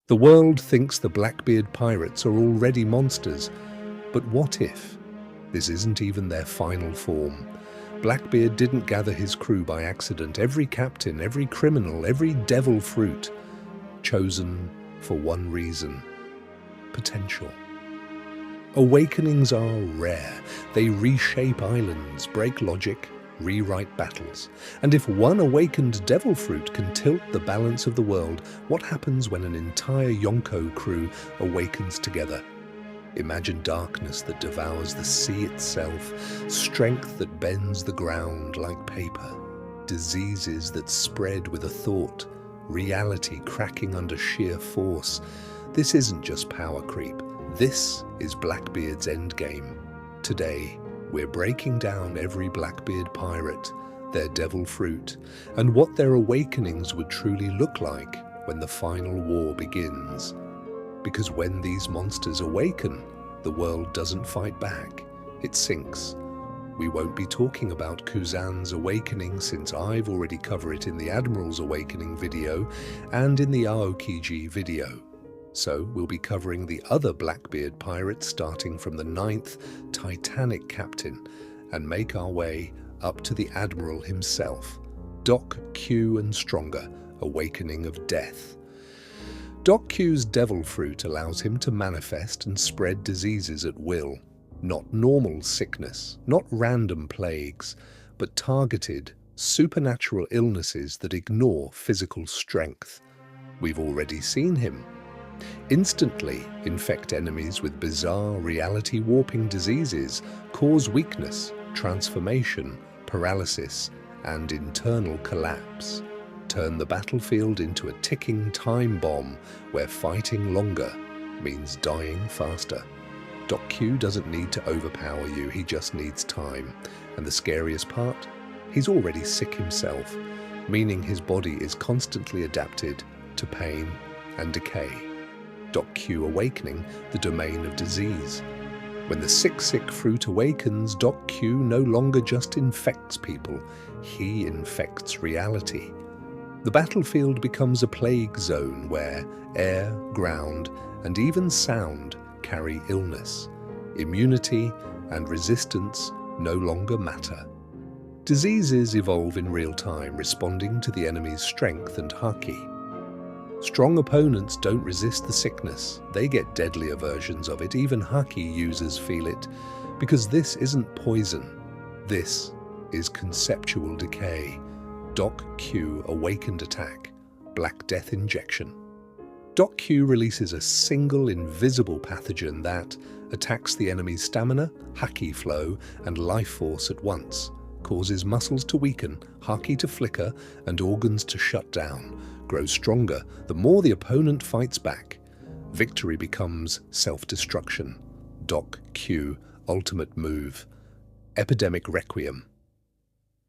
The world thinks the Blackbeard Pirates are already monsters, but what if this isn't even their final form? Blackbeard didn't gather his crew by accident. Every captain, every criminal, every devil fruit, chosen for one reason: potential. Awakenings are rare. They reshape islands, break logic, rewrite battles. And if one awakened devil fruit can tilt the balance of the world, what happens when an entire Yonko crew awakens together? Imagine darkness that devours the sea itself, strength that bends the ground like paper, diseases that spread with a thought, reality cracking under sheer force. This isn't just power creep. This is Blackbeard's endgame. Today, we're breaking down every Blackbeard pirate, their devil fruit, and what their awakenings would truly look like when the final war begins. Because when these monsters awaken, the world doesn't fight back, it sinks. We won't be talking about Kuzan's awakening, since I've already covered it in the Admiral's awakening video and in the Aokiji video. So we'll be covering the other Blackbeard pirates starting from the 9th Titanic Captain and make our way up to the Admiral himself, DocQ Stronger, Awakening of Death. DocQ's devil fruit allows him to manifest and spread diseases at will. Not normal sickness, not random plagues, but targeted, supernatural illnesses that ignore physical strength. We've already seen him instantly infect enemies with bizarre reality-warping diseases, cause weakness, transformation, paralysis, and internal collapse. Turn the battlefield into a ticking time bomb where fighting longer means dying faster. DocQ doesn't need to overpower you, he just needs time. And the scariest part? He's already sick himself, meaning his body is constantly adapted to pain and decay. DocQ Awakening, the domain of disease. When the sick fruit awakens, DocQ no longer just infects people, he infects reality. The battlefield becomes a plague zone where air, ground, and even sound carry illness. Immunity and resistance no longer matter. Diseases evolve in real time, responding to the enemy's strength and haki. Strong opponents don't resist the sickness, they get deadlier versions of it. Even haki users feel it, because this isn't poison, this is conceptual decay. DocQ Awakened Attack, Black Death Injection. DocQ releases a single invisible pathogen that attacks the enemy's stamina, haki flow, and life force at once, causes muscles to weaken, haki to flicker, and organs to shut down. Grows stronger the more the opponent fights back. Victory becomes self-destruction. DocQ Ultimate Move, Epidemic Requiem.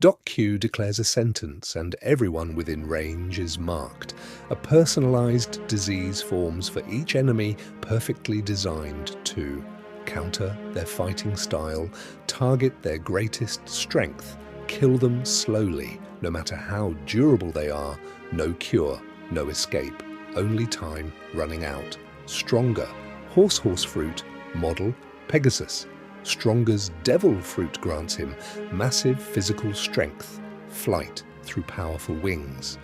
DocQ declares a sentence and everyone within range is marked. A personalized disease forms for each enemy, perfectly designed to counter their fighting style, target their greatest strength, kill them slowly, no matter how durable they are. No cure, no escape, only time running out. Stronger, horse fruit, model, Pegasus. Stronger's devil fruit grants him massive physical strength, flight through powerful wings.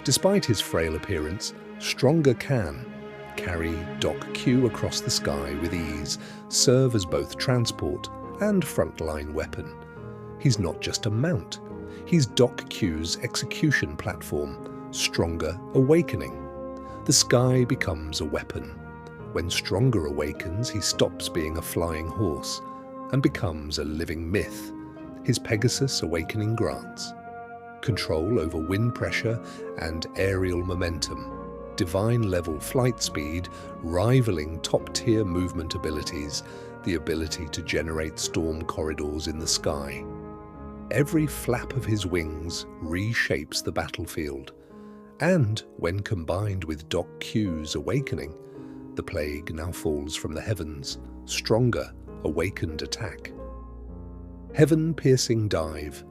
Despite his frail appearance, Stronger can carry DocQ across the sky with ease, serve as both transport and frontline weapon. He's not just a mount, he's DocQ's execution platform. Stronger Awakening. The sky becomes a weapon. When Stronger awakens, he stops being a flying horse and becomes a living myth. His Pegasus Awakening grants control over wind pressure and aerial momentum, divine-level flight speed, rivaling top-tier movement abilities, the ability to generate storm corridors in the sky. Every flap of his wings reshapes the battlefield. And when combined with DocQ's Awakening, the plague now falls from the heavens. Stronger Awakened Attack. Heaven-piercing dive.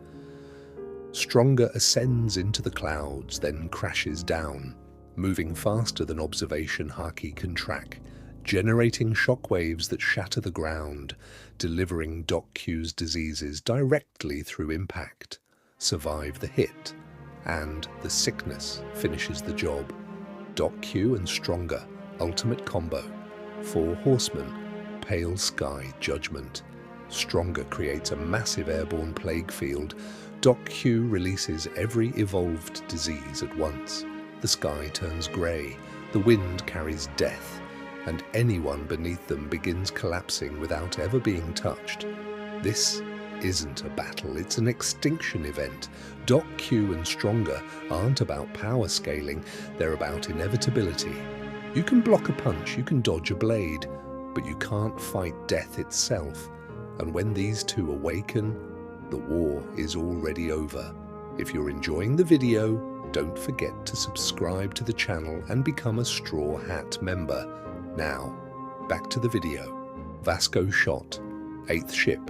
Stronger ascends into the clouds, then crashes down. moving faster than observation haki can track, generating shockwaves that shatter the ground, delivering DocQ's diseases directly through impact. Survive the hit, and the sickness finishes the job. DocQ and Stronger, ultimate combo. 4 horsemen, pale sky judgment. Stronger creates a massive airborne plague field. DocQ releases every evolved disease at once. The sky turns grey, the wind carries death, and anyone beneath them begins collapsing without ever being touched. This isn't a battle, it's an extinction event. DocQ and Stronger aren't about power scaling, they're about inevitability. You can block a punch, you can dodge a blade, but you can't fight death itself. And when these two awaken, the war is already over. If you're enjoying the video, don't forget to subscribe to the channel and become a Straw Hat member. Now, back to the video. Vasco Shot, 8th ship.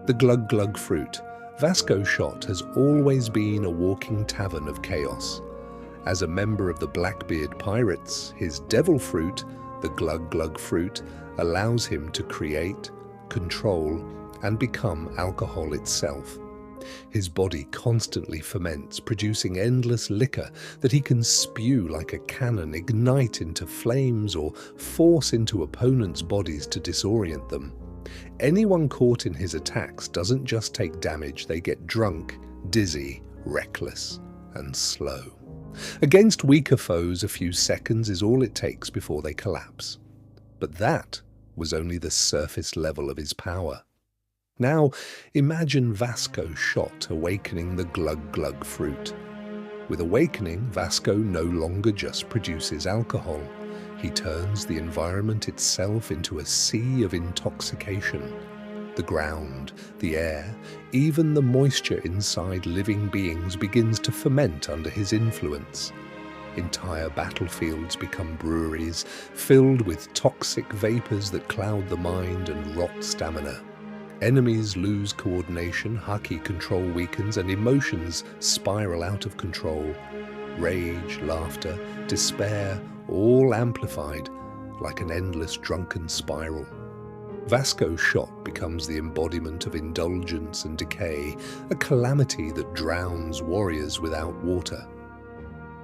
The Glug Glug fruit. Vasco Shot has always been a walking tavern of chaos. As a member of the Blackbeard Pirates, his devil fruit, the Glug Glug fruit, allows him to create, control, and become alcohol itself. His body constantly ferments, producing endless liquor that he can spew like a cannon, ignite into flames, or force into opponents' bodies to disorient them. Anyone caught in his attacks doesn't just take damage, they get drunk, dizzy, reckless, and slow. Against weaker foes, a few seconds is all it takes before they collapse. But that was only the surface level of his power. Now, imagine Vasco Shot awakening the Glug Glug fruit. With awakening, Vasco no longer just produces alcohol. He turns the environment itself into a sea of intoxication. The ground, the air, even the moisture inside living beings begins to ferment under his influence. Entire battlefields become breweries, filled with toxic vapors that cloud the mind and rot stamina. Enemies lose coordination, haki control weakens, and emotions spiral out of control. Rage, laughter, despair, all amplified like an endless drunken spiral. Vasco Shot becomes the embodiment of indulgence and decay, a calamity that drowns warriors without water.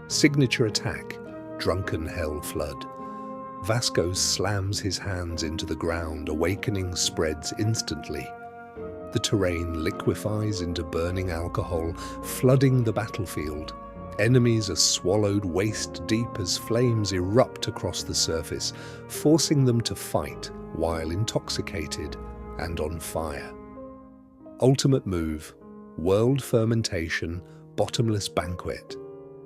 Signature attack, drunken hell flood. Vasco slams his hands into the ground, awakening spreads instantly. The terrain liquefies into burning alcohol, flooding the battlefield. Enemies are swallowed waist deep as flames erupt across the surface, forcing them to fight while intoxicated and on fire. Ultimate move, world fermentation, bottomless banquet.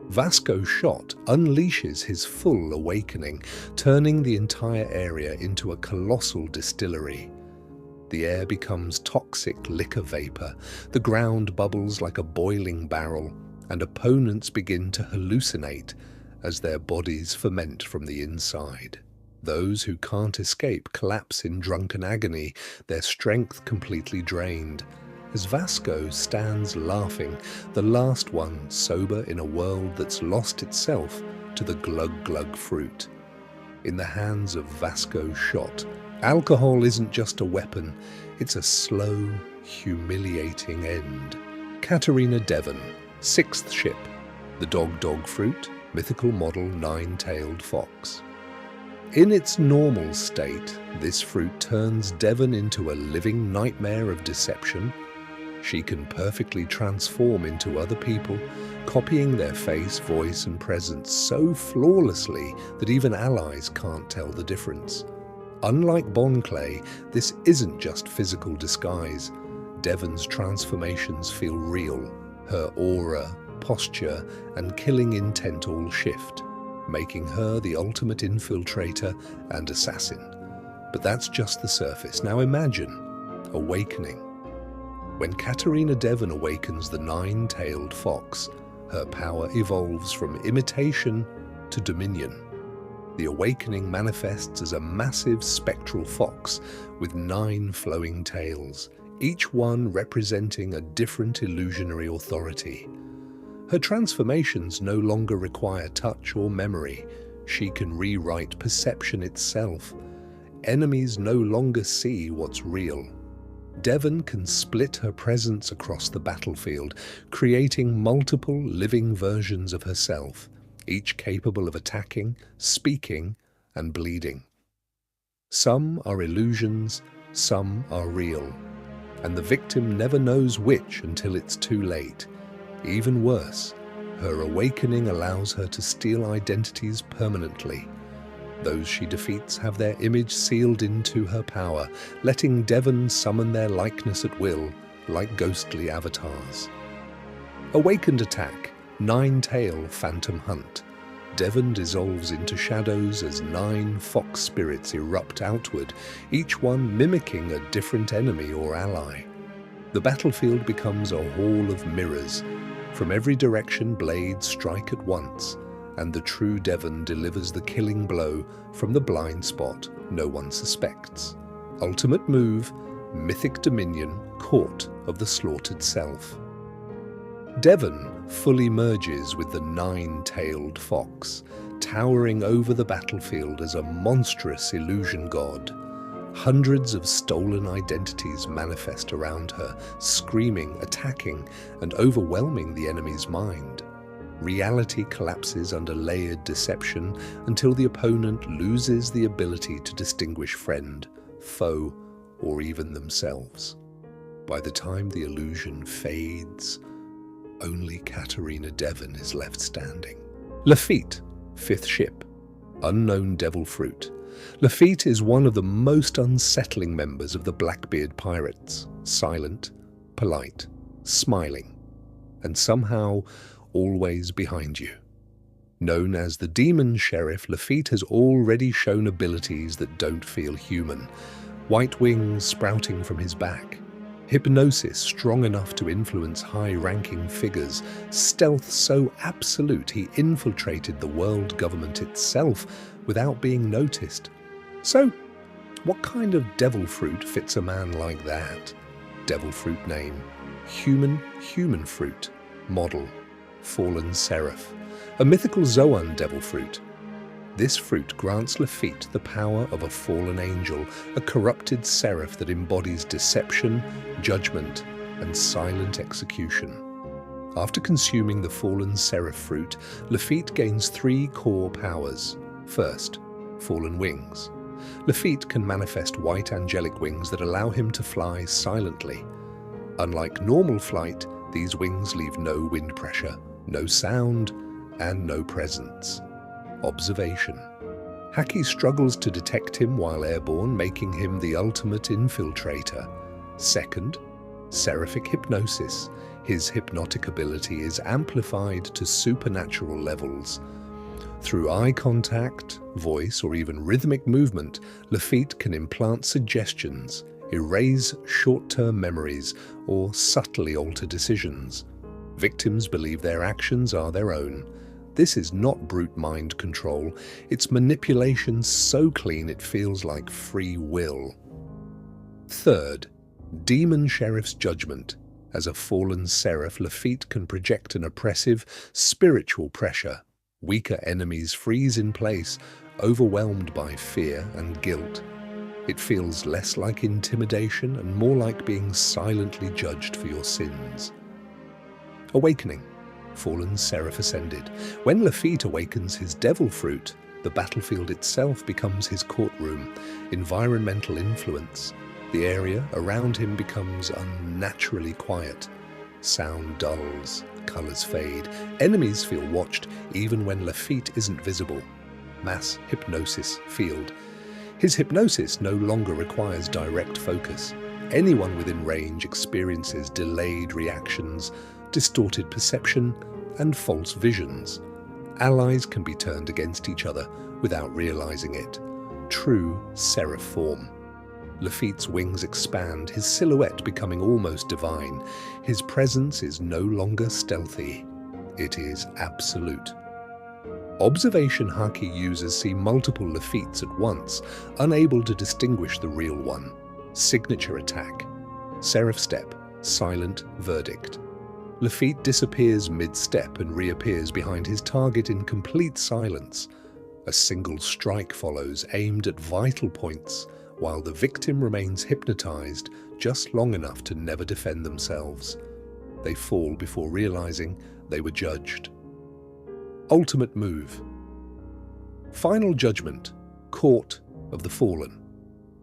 Vasco Shot unleashes his full awakening, turning the entire area into a colossal distillery. The air becomes toxic liquor vapor, the ground bubbles like a boiling barrel, and opponents begin to hallucinate as their bodies ferment from the inside. Those who can't escape collapse in drunken agony, their strength completely drained. As Vasco stands laughing, the last one sober in a world that's lost itself to the Glug Glug fruit. In the hands of Vasco Shot, alcohol isn't just a weapon, it's a slow, humiliating end. Catarina Devon, 6th ship. The Dog fruit, mythical model 9-tailed fox. In its normal state, this fruit turns Devon into a living nightmare of deception. She can perfectly transform into other people, copying their face, voice, and presence so flawlessly that even allies can't tell the difference. Unlike Bonclay, this isn't just physical disguise. Devon's transformations feel real. Her aura, posture, and killing intent all shift, making her the ultimate infiltrator and assassin. But that's just the surface. Now imagine awakening. When Catarina Devon awakens the 9-tailed fox, her power evolves from imitation to dominion. The awakening manifests as a massive spectral fox with 9 flowing tails, each one representing a different illusionary authority. Her transformations no longer require touch or memory. She can rewrite perception itself. Enemies no longer see what's real. Devon can split her presence across the battlefield, creating multiple living versions of herself, each capable of attacking, speaking, and bleeding. Some are illusions, some are real, and the victim never knows which until it's too late. Even worse, her awakening allows her to steal identities permanently. Those she defeats have their image sealed into her power, letting Devon summon their likeness at will, like ghostly avatars. Awakened attack, Nine-Tail Phantom Hunt. Devon dissolves into shadows as 9 fox spirits erupt outward, each one mimicking a different enemy or ally. The battlefield becomes a hall of mirrors. From every direction, blades strike at once, and the true Devon delivers the killing blow from the blind spot no one suspects. Ultimate move, Mythic Dominion, Court of the Slaughtered Self. Devon fully merges with the 9-tailed fox, towering over the battlefield as a monstrous illusion god. Hundreds of stolen identities manifest around her, screaming, attacking, and overwhelming the enemy's mind. Reality collapses under layered deception until the opponent loses the ability to distinguish friend, foe, or even themselves. By the time the illusion fades, only Catarina Devon is left standing. Lafitte, 5th ship, Unknown Devil Fruit. Lafitte is one of the most unsettling members of the Blackbeard Pirates. Silent, polite, smiling, and somehow always behind you. Known as the Demon Sheriff, Lafitte has already shown abilities that don't feel human. White wings sprouting from his back, hypnosis strong enough to influence high-ranking figures, stealth so absolute he infiltrated the world government itself without being noticed. So, what kind of devil fruit fits a man like that? Devil fruit name: human fruit. Model: Fallen Seraph, a mythical Zoan devil fruit. This fruit grants Lafitte the power of a fallen angel, a corrupted seraph that embodies deception, judgment, and silent execution. After consuming the fallen seraph fruit, Lafitte gains 3 core powers. First, fallen wings. Lafitte can manifest white angelic wings that allow him to fly silently. Unlike normal flight, these wings leave no wind pressure, no sound, and no presence. Observation. Haki struggles to detect him while airborne, making him the ultimate infiltrator. Second, seraphic hypnosis. His hypnotic ability is amplified to supernatural levels. Through eye contact, voice, or even rhythmic movement, Lafitte can implant suggestions, erase short-term memories, or subtly alter decisions. Victims believe their actions are their own. This is not brute mind control, it's manipulation so clean it feels like free will. Third, Demon Sheriff's Judgment. As a fallen seraph, Lafitte can project an oppressive, spiritual pressure. Weaker enemies freeze in place, overwhelmed by fear and guilt. It feels less like intimidation and more like being silently judged for your sins. Awakening. Fallen Seraph Ascended. When Lafitte awakens his devil fruit, the battlefield itself becomes his courtroom. Environmental influence. The area around him becomes unnaturally quiet. Sound dulls, colors fade. Enemies feel watched even when Lafitte isn't visible. Mass hypnosis field. His hypnosis no longer requires direct focus. Anyone within range experiences delayed reactions, distorted perception, and false visions. Allies can be turned against each other without realizing it. True seraph form. Lafitte's wings expand, his silhouette becoming almost divine. His presence is no longer stealthy. It is absolute. Observation Haki users see multiple Lafittes at once, unable to distinguish the real one. Signature attack. Seraph Step. Silent Verdict. Lafitte disappears mid-step and reappears behind his target in complete silence. A single strike follows, aimed at vital points, while the victim remains hypnotized just long enough to never defend themselves. They fall before realizing they were judged. Ultimate move. Final judgment. Court of the Fallen.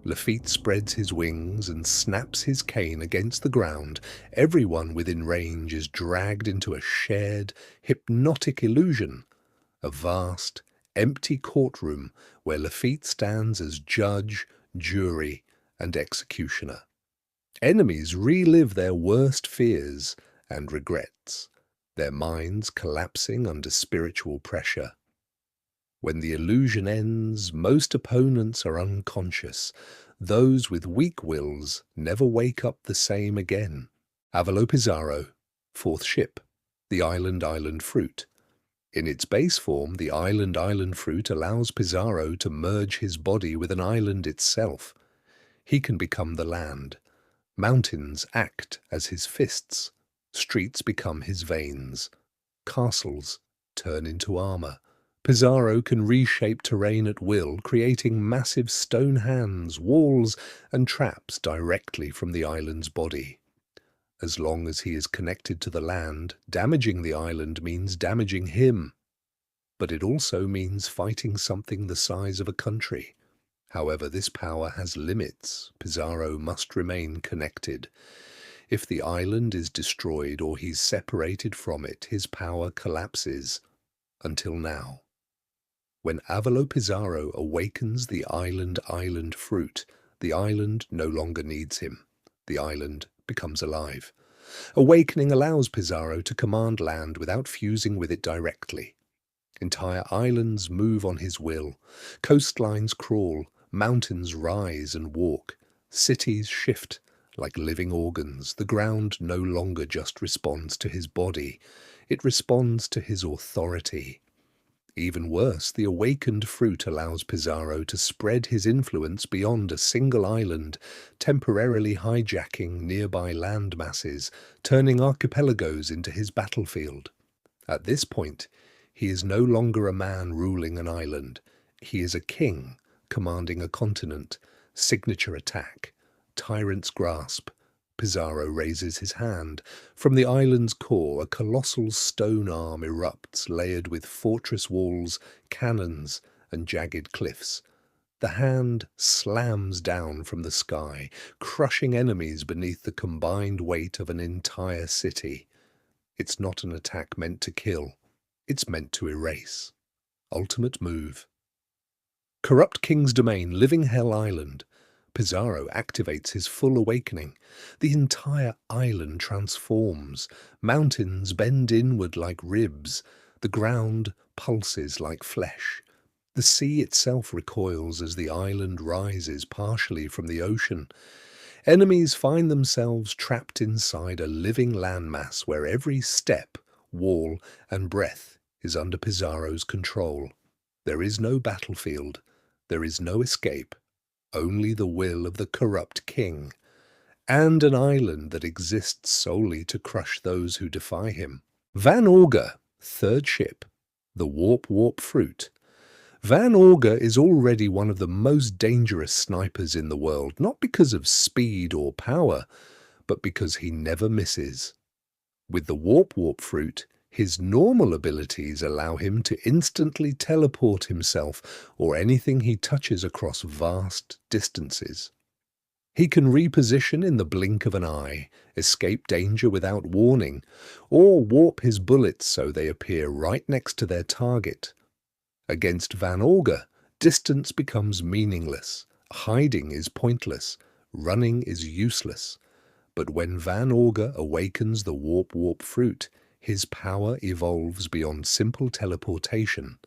Lafitte spreads his wings and snaps his cane against the ground. Everyone within range is dragged into a shared, hypnotic illusion. A vast, empty courtroom where Lafitte stands as judge, jury, and executioner. Enemies relive their worst fears and regrets, their minds collapsing under spiritual pressure. When the illusion ends, most opponents are unconscious. Those with weak wills never wake up the same again. Avalo Pizarro, fourth ship, the Island Fruit. In its base form, the Island Fruit allows Pizarro to merge his body with an island itself. He can become the land. Mountains act as his fists. Streets become his veins. Castles turn into armor. Pizarro can reshape terrain at will, creating massive stone hands, walls, and traps directly from the island's body. As long as he is connected to the land, damaging the island means damaging him. But it also means fighting something the size of a country. However, this power has limits. Pizarro must remain connected. If the island is destroyed or he's separated from it, his power collapses. Until now. When Avalo Pizarro awakens the Island Fruit, the island no longer needs him. The island becomes alive. Awakening allows Pizarro to command land without fusing with it directly. Entire islands move on his will. Coastlines crawl, mountains rise and walk. Cities shift like living organs. The ground no longer just responds to his body. It responds to his authority. Even worse, the awakened fruit allows Pizarro to spread his influence beyond a single island, temporarily hijacking nearby land masses, turning archipelagos into his battlefield. At this point, he is no longer a man ruling an island. He is a king, commanding a continent. Signature attack. Tyrant's grasp. Pizarro raises his hand. From the island's core, a colossal stone arm erupts, layered with fortress walls, cannons, and jagged cliffs. The hand slams down from the sky, crushing enemies beneath the combined weight of an entire city. It's not an attack meant to kill. It's meant to erase. Ultimate move. Corrupt King's Domain, Living Hell Island. Pizarro activates his full awakening. The entire island transforms. Mountains bend inward like ribs. The ground pulses like flesh. The sea itself recoils as the island rises partially from the ocean. Enemies find themselves trapped inside a living landmass where every step, wall, and breath is under Pizarro's control. There is no battlefield. There is no escape. Only the will of the corrupt king, and an island that exists solely to crush those who defy him. Van Augur, third ship, the Warp Fruit. Van Augur is already one of the most dangerous snipers in the world, not because of speed or power, but because he never misses. With the Warp Fruit, his normal abilities allow him to instantly teleport himself or anything he touches across vast distances. He can reposition in the blink of an eye, escape danger without warning, or warp his bullets so they appear right next to their target. Against Van Augur, distance becomes meaningless, hiding is pointless, running is useless. But when Van Augur awakens the Warp Fruit, his power evolves beyond simple teleportation.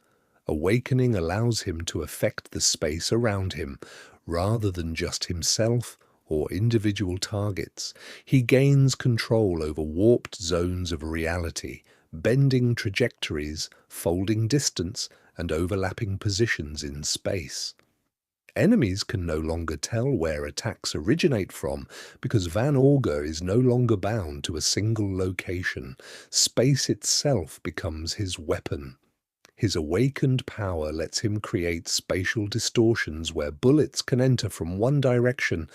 Awakening allows him to affect the space around him, rather than just himself or individual targets. He gains control over warped zones of reality, bending trajectories, folding distance, and overlapping positions in space. Enemies can no longer tell where attacks originate from because Van Augur is no longer bound to a single location. Space itself becomes his weapon. His awakened power lets him create spatial distortions where bullets can enter from one direction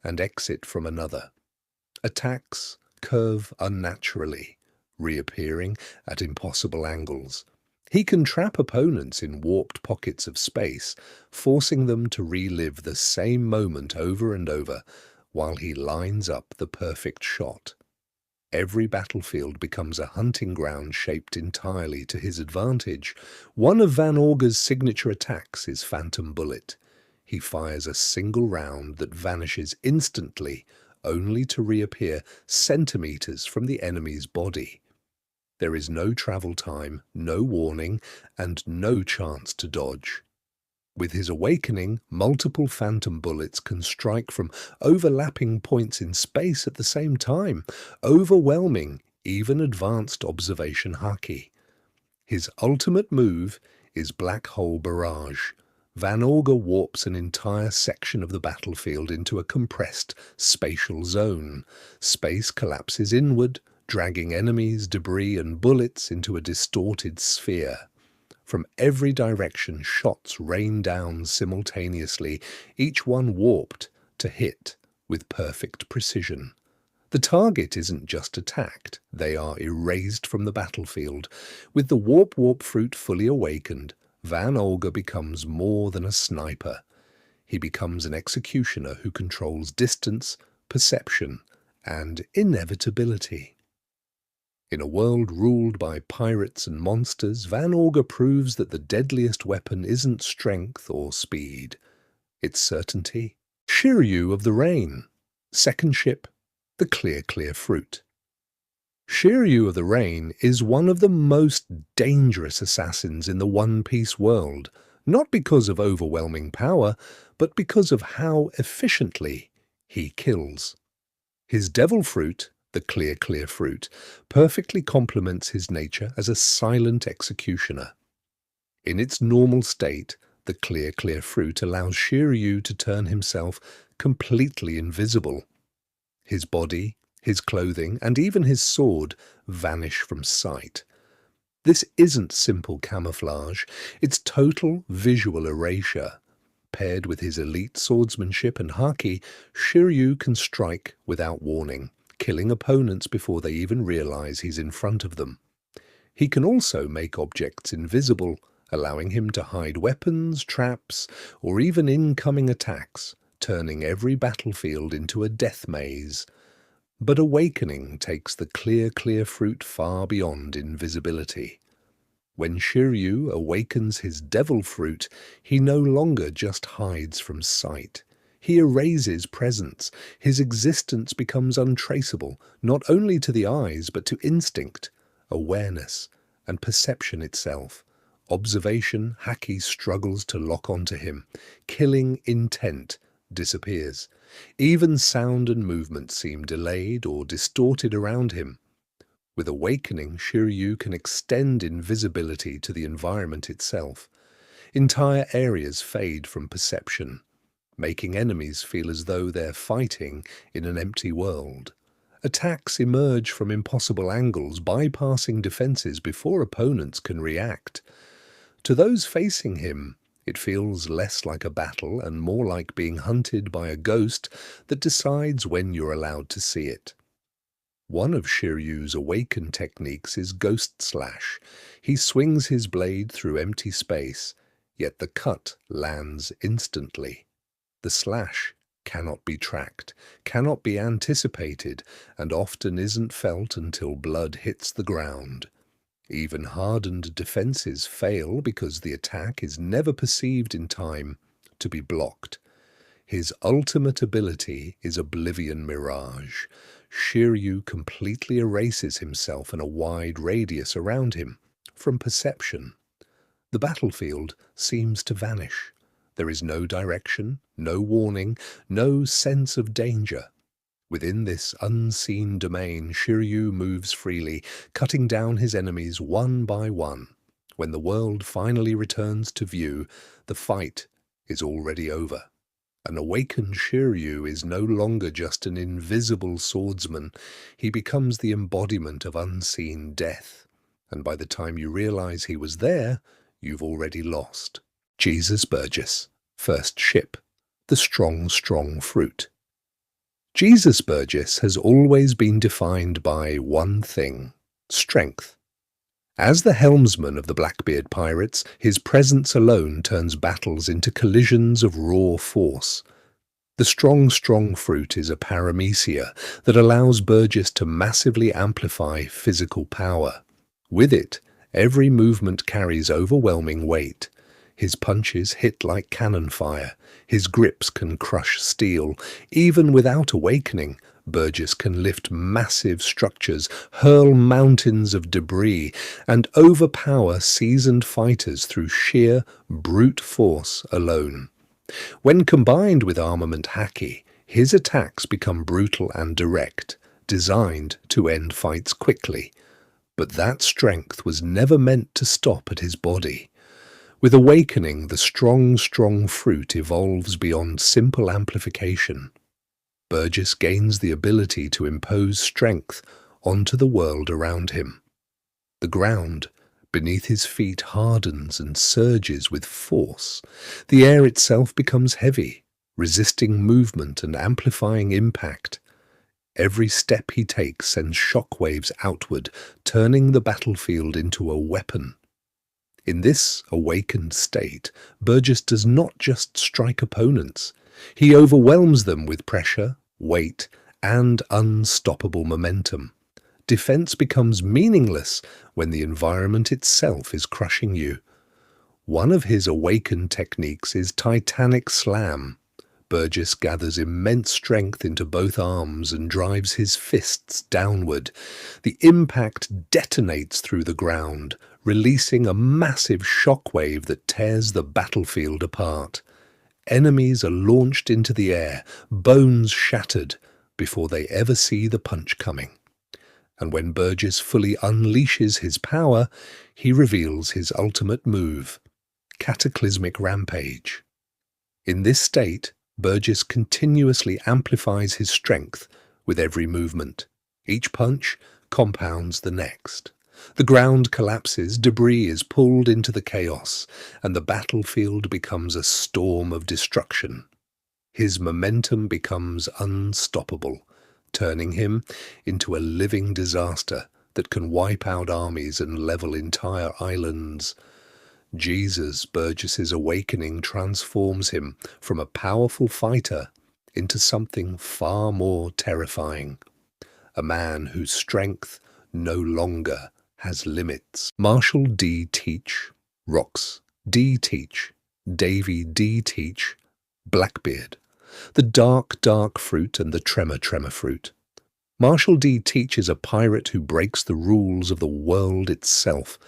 and exit from another. Attacks curve unnaturally, reappearing at impossible angles. He can trap opponents in warped pockets of space, forcing them to relive the same moment over and over while he lines up the perfect shot. Every battlefield becomes a hunting ground shaped entirely to his advantage. One of Van Augur's signature attacks is Phantom Bullet. He fires a single round that vanishes instantly, only to reappear centimeters from the enemy's body. There is no travel time, no warning, and no chance to dodge. With his awakening, multiple phantom bullets can strike from overlapping points in space at the same time, overwhelming even advanced observation haki. His ultimate move is Black Hole Barrage. Van Augur warps an entire section of the battlefield into a compressed spatial zone. Space collapses inward, dragging enemies, debris, and bullets into a distorted sphere. From every direction, shots rain down simultaneously, each one warped to hit with perfect precision. The target isn't just attacked, they are erased from the battlefield. With the warp fruit fully awakened, Van Augur becomes more than a sniper. He becomes an executioner who controls distance, perception, and inevitability. In a world ruled by pirates and monsters, Van Augur proves that the deadliest weapon isn't strength or speed. It's certainty. Shiryu of the Rain. Second ship, the Clear Fruit. Shiryu of the Rain is one of the most dangerous assassins in the One Piece world, not because of overwhelming power, but because of how efficiently he kills. His devil fruit, the Clear Fruit, perfectly complements his nature as a silent executioner. In its normal state, the Clear Fruit allows Shiryu to turn himself completely invisible. His body, his clothing, and even his sword vanish from sight. This isn't simple camouflage, it's total visual erasure. Paired with his elite swordsmanship and haki, Shiryu can strike without warning, killing opponents before they even realize he's in front of them. He can also make objects invisible, allowing him to hide weapons, traps, or even incoming attacks, turning every battlefield into a death maze. But awakening takes the Clear Fruit far beyond invisibility. When Shiryu awakens his devil fruit, he no longer just hides from sight. He erases presence. His existence becomes untraceable, not only to the eyes, but to instinct, awareness, and perception itself. Observation, haki struggles to lock onto him. Killing intent disappears. Even sound and movement seem delayed or distorted around him. With awakening, Shiryu can extend invisibility to the environment itself. Entire areas fade from perception, making enemies feel as though they're fighting in an empty world. Attacks emerge from impossible angles, bypassing defenses before opponents can react. To those facing him, it feels less like a battle and more like being hunted by a ghost that decides when you're allowed to see it. One of Shiryu's awakened techniques is Ghost Slash. He swings his blade through empty space, yet the cut lands instantly. The slash cannot be tracked, cannot be anticipated, and often isn't felt until blood hits the ground. Even hardened defenses fail because the attack is never perceived in time to be blocked. His ultimate ability is Oblivion Mirage. Shiryu completely erases himself and a wide radius around him from perception. The battlefield seems to vanish. There is no direction, no warning, no sense of danger. Within this unseen domain, Shiryu moves freely, cutting down his enemies one by one. When the world finally returns to view, the fight is already over. An awakened Shiryu is no longer just an invisible swordsman. He becomes the embodiment of unseen death. And by the time you realize he was there, you've already lost. Jesus Burgess, first ship, the strong, strong fruit. Jesus Burgess has always been defined by one thing: strength. As the helmsman of the Blackbeard Pirates, his presence alone turns battles into collisions of raw force. The strong, strong fruit is a paramecia that allows Burgess to massively amplify physical power. With it, every movement carries overwhelming weight. His punches hit like cannon fire. His grips can crush steel. Even without awakening, Burgess can lift massive structures, hurl mountains of debris, and overpower seasoned fighters through sheer, brute force alone. When combined with armament haki, his attacks become brutal and direct, designed to end fights quickly. But that strength was never meant to stop at his body. With awakening, the strong, strong fruit evolves beyond simple amplification. Burgess gains the ability to impose strength onto the world around him. The ground beneath his feet hardens and surges with force. The air itself becomes heavy, resisting movement and amplifying impact. Every step he takes sends shockwaves outward, turning the battlefield into a weapon. In this awakened state, Burgess does not just strike opponents. He overwhelms them with pressure, weight, and unstoppable momentum. Defense becomes meaningless when the environment itself is crushing you. One of his awakened techniques is Titanic Slam. Burgess gathers immense strength into both arms and drives his fists downward. The impact detonates through the ground, releasing a massive shockwave that tears the battlefield apart. Enemies are launched into the air, bones shattered, before they ever see the punch coming. And when Burgess fully unleashes his power, he reveals his ultimate move: Cataclysmic Rampage. In this state, Burgess continuously amplifies his strength with every movement. Each punch compounds the next. The ground collapses, debris is pulled into the chaos, and the battlefield becomes a storm of destruction. His momentum becomes unstoppable, turning him into a living disaster that can wipe out armies and level entire islands. Jesus Burgess's awakening transforms him from a powerful fighter into something far more terrifying. A man whose strength no longer has limits. Marshall D. Teach, Rox D. Teach, Davy D. Teach, Blackbeard, the dark, dark fruit and the tremor, tremor fruit. Marshall D. Teach is a pirate who breaks the rules of the world itself,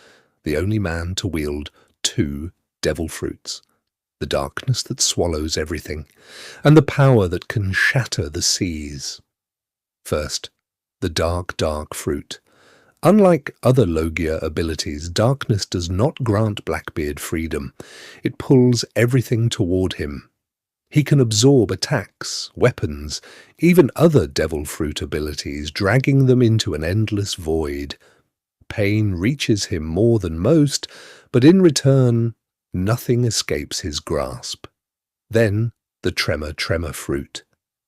the only man to wield two devil fruits: the darkness that swallows everything, and the power that can shatter the seas. First, the dark, dark fruit. Unlike other Logia abilities, darkness does not grant Blackbeard freedom. It pulls everything toward him. He can absorb attacks, weapons, even other devil fruit abilities, dragging them into an endless void. Pain reaches him more than most, but in return, nothing escapes his grasp. Then, the tremor, tremor fruit,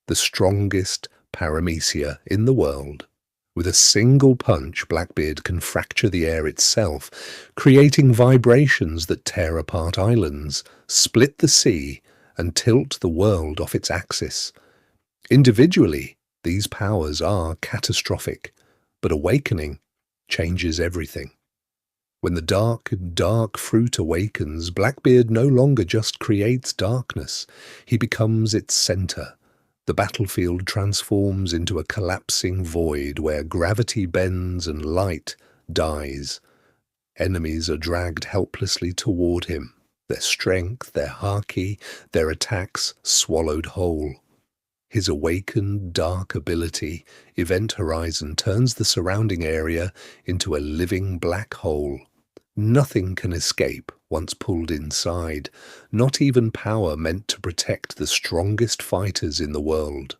the strongest paramecia in the world. With a single punch, Blackbeard can fracture the air itself, creating vibrations that tear apart islands, split the sea, and tilt the world off its axis. Individually, these powers are catastrophic, but awakening changes everything. When the dark, dark fruit awakens, Blackbeard no longer just creates darkness. He becomes its center. The battlefield transforms into a collapsing void where gravity bends and light dies. Enemies are dragged helplessly toward him, their strength, their haki, their attacks swallowed whole. His awakened dark ability, Event Horizon, turns the surrounding area into a living black hole. Nothing can escape once pulled inside, not even power meant to protect the strongest fighters in the world.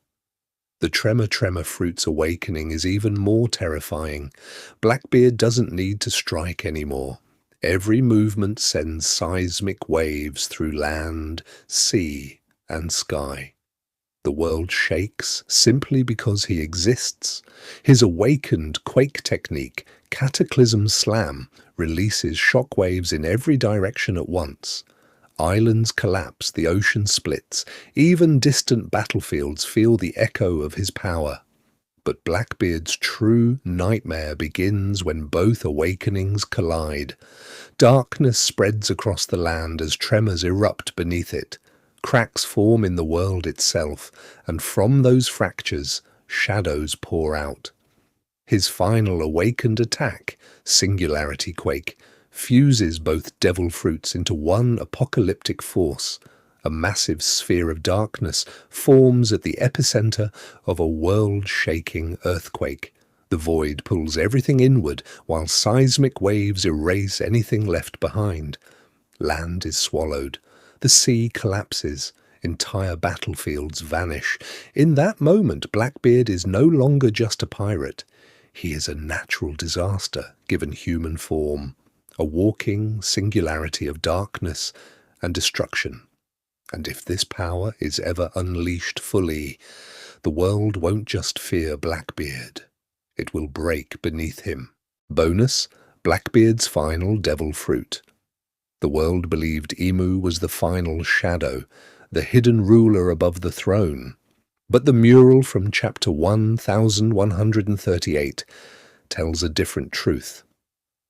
The Tremor Fruit's awakening is even more terrifying. Blackbeard doesn't need to strike anymore. Every movement sends seismic waves through land, sea, and sky. The world shakes simply because he exists. His awakened quake technique, Cataclysm Slam, releases shockwaves in every direction at once. Islands collapse, the ocean splits, even distant battlefields feel the echo of his power. But Blackbeard's true nightmare begins when both awakenings collide. Darkness spreads across the land as tremors erupt beneath it. Cracks form in the world itself, and from those fractures, shadows pour out. His final awakened attack, Singularity Quake, fuses both devil fruits into one apocalyptic force. A massive sphere of darkness forms at the epicenter of a world-shaking earthquake. The void pulls everything inward, while seismic waves erase anything left behind. Land is swallowed. The sea collapses. Entire battlefields vanish. In that moment, Blackbeard is no longer just a pirate. He is a natural disaster, given human form. A walking singularity of darkness and destruction. And if this power is ever unleashed fully, the world won't just fear Blackbeard. It will break beneath him. Bonus, Blackbeard's final devil fruit. The world believed Emu was the final shadow, the hidden ruler above the throne. But the mural from chapter 1138 tells a different truth.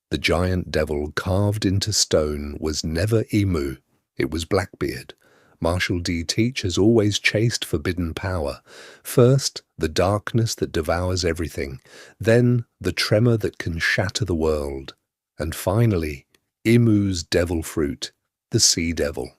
The giant devil carved into stone was never Emu, it was Blackbeard. Marshall D. Teach has always chased forbidden power. First, the darkness that devours everything, then the tremor that can shatter the world, and finally, Emu's devil fruit, the sea devil.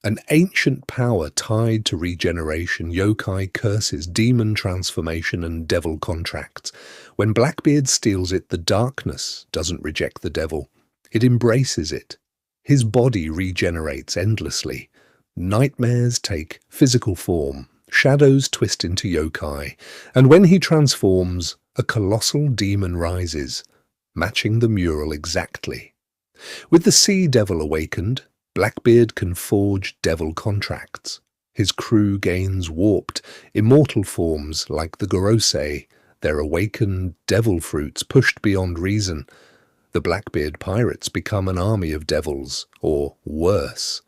An ancient power tied to regeneration, yokai curses, demon transformation, and devil contracts. When Blackbeard steals it, the darkness doesn't reject the devil. It embraces it. His body regenerates endlessly. Nightmares take physical form. Shadows twist into yokai. And when he transforms, a colossal demon rises, matching the mural exactly. With the sea devil awakened, Blackbeard can forge devil contracts. His crew gains warped, immortal forms like the Gorosei, their awakened devil fruits pushed beyond reason. The Blackbeard Pirates become an army of devils, or worse.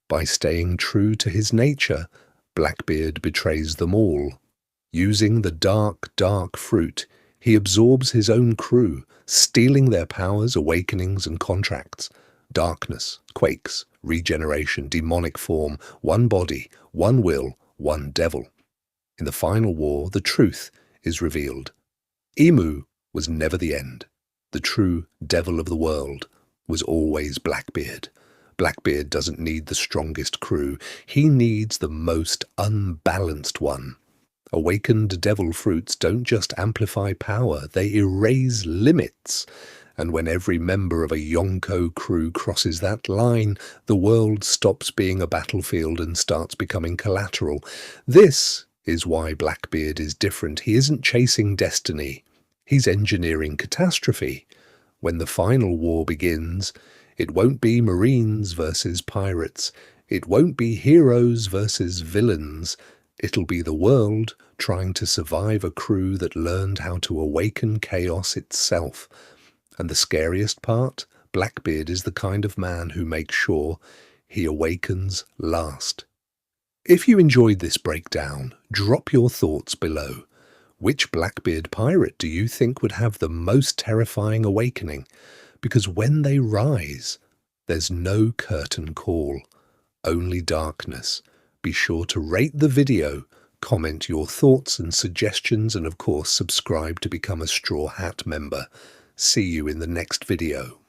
By staying true to his nature, Blackbeard betrays them all. Using the dark fruit, he absorbs his own crew, stealing their powers, awakenings, and contracts. Darkness, quakes, regeneration, demonic form, one body, one will, one devil. In the final war, the truth is revealed. Emu was never the end. The true devil of the world was always Blackbeard. Blackbeard doesn't need the strongest crew. He needs the most unbalanced one. Awakened devil fruits don't just amplify power, they erase limits. And when every member of a Yonko crew crosses that line, the world stops being a battlefield and starts becoming collateral. This is why Blackbeard is different. He isn't chasing destiny. He's engineering catastrophe. When the final war begins, it won't be Marines versus pirates. It won't be heroes versus villains. It'll be the world trying to survive a crew that learned how to awaken chaos itself. And the scariest part, Blackbeard is the kind of man who makes sure he awakens last. If you enjoyed this breakdown, drop your thoughts below. Which Blackbeard pirate do you think would have the most terrifying awakening? Because when they rise, there's no curtain call, only darkness. Be sure to rate the video, comment your thoughts and suggestions, and of course subscribe to become a Straw Hat member. See you in the next video.